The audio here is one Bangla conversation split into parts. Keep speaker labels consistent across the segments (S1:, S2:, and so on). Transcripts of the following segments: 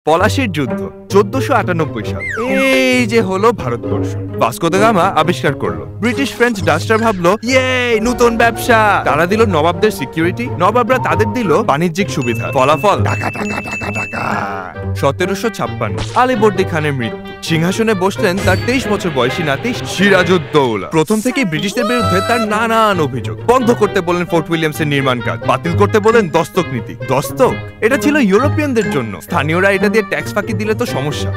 S1: পলাশির যুদ্ধ 1498 সাল। এই যে হলো ভারতবর্ষ। ভাস্কো দা গামা আবিষ্কার করলো। ব্রিটিশ ফ্রেঞ্চ ডাস্টার ভাবলো ইয়ে নতুন ব্যবসা। তারা দিল নবাবদের সিকিউরিটি, নবাবরা তাদের দিল বাণিজ্যিক সুবিধা। ফলাফল টাকা টাকা টাকা টাকা। 1756 আলীবর্দী খানের মৃত্যু। সিংহাসনে বসলেন তার 23 বছর বয়সী নাতি সিরাজউদ্দৌলা। প্রথম থেকেই ব্রিটিশদের বিরুদ্ধে তার নানান অভিযোগ। বন্ধ করতে বলেন ফোর্ট উইলিয়ামসের নির্মাণ কাজ, বাতিল করতে বলেন দস্তক নীতি। দস্তক এটা ছিল ইউরোপিয়ানদের জন্য, স্থানীয়রা এটা দিয়ে ট্যাক্স ফাঁকি দিলে তো সমস্যা।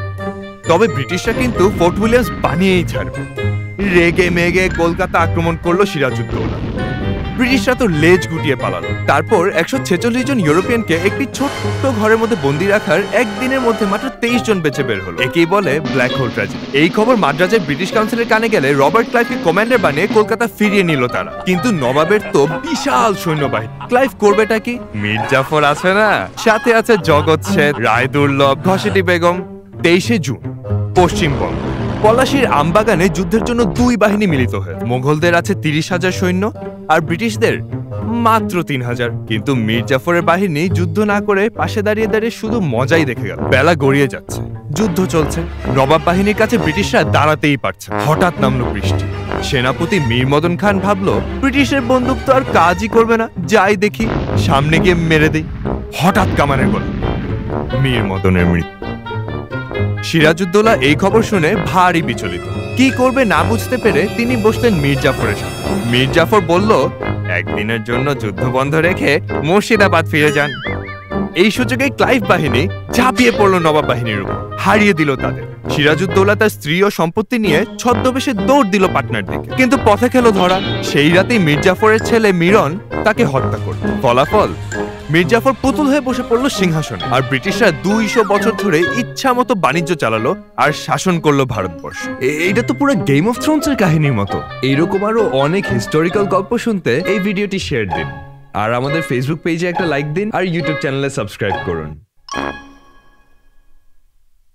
S1: তবে ব্রিটিশরা কিন্তু ফোর্ট উইলিয়ামস বানিয়েই ছাড়বে। রেগে মেগে কলকাতা আক্রমণ করলো সিরাজউদ্দৌলা। ব্রিটিশরা তো লেজ গুটিয়ে পালালো। তারপর 146 জন ইউরোপিয়ানকে একটি ছোট্ট ঘরের মধ্যে বন্দী রাখার একদিনের মধ্যে মাত্র 23 জন বেঁচে বের হলো। একেই বলে ব্ল্যাক হোল ট্র্যাজেডি। এই খবর মাদ্রাজের ব্রিটিশ কাউন্সিলের কানে গেলে রবার্ট ক্লাইভকে কমান্ডার বানিয়ে কলকাতা ফিরিয়ে নিল তারা। কিন্তু নবাবের তো বিশাল সৈন্যবাহিনী। ক্লাইভ করবেটা কি? মীর জাফর আছে না, সাথে আছে জগৎ শেঠ, রায় দুর্লভ, ঘসেটি বেগম। 23 জুন পশ্চিমবঙ্গ পলাশির আমবাগানে যুদ্ধের জন্য দুই বাহিনী মিলিত হয়। মোগলদের আছে 30,000 সৈন্য আর ব্রিটিশদের মাত্র 3,000। কিন্তু মীর জাফরের বাহিনী যুদ্ধ না করে পাশে দাঁড়িয়ে দাঁড়িয়ে শুধু মজাই দেখে গেল। বেলা গড়িয়ে যাচ্ছে, যুদ্ধ চলছে, নবাব বাহিনীর কাছে ব্রিটিশরা দাঁড়াতেই পারছে। হঠাৎ নামলো বৃষ্টি। সেনাপতি মীর মদন খান ভাবলো ব্রিটিশের বন্দুক তো আর কাজই করবে না, যাই দেখি সামনে গিয়ে মেরে দেই। হঠাৎ কামানের গোলা, মীর মদনের মৃত্যু। সিরাজউদ্দৌলা এই খবর শুনে ভারী বিচলিত। কি করবে না বুঝতে পেরে তিনি বসলেন মীর জাফরের সাথে। মীর জাফর বলল একদিনের জন্য যুদ্ধ বন্ধ রেখে মুর্শিদাবাদ ফিরে যান। এই সুযোগে ক্লাইভ বাহিনী ঝাঁপিয়ে পড়লো নবাব বাহিনীর উপর, হারিয়ে দিল তাদের। সিরাজউদ্দৌলা তার স্ত্রী ও সম্পত্তি নিয়ে ছদ্মবেশে দৌড় দিল পাটনার দিকে, কিন্তু পথে খেলো ধরা। সেই রাতেই মীর জাফরের ছেলে মিরন তাকে হত্যা করল। ফলাফল মীর জাফর পুতুল হয়ে বসে পড়লো সিংহাসনে, আর ব্রিটিশরা 200 বছর ধরে ইচ্ছা মতো বাণিজ্য চালালো আর শাসন করলো ভারতবর্ষ। এইটা তো পুরো গেম অফ থ্রোনস এর কাহিনীর মতো। এইরকম আরো অনেক হিস্টোরিক্যাল গল্প শুনতে এই ভিডিওটি শেয়ার দিন, আর আমাদের ফেসবুক পেজে একটা লাইক দিন, আর ইউটিউব চ্যানেলে সাবস্ক্রাইব করুন।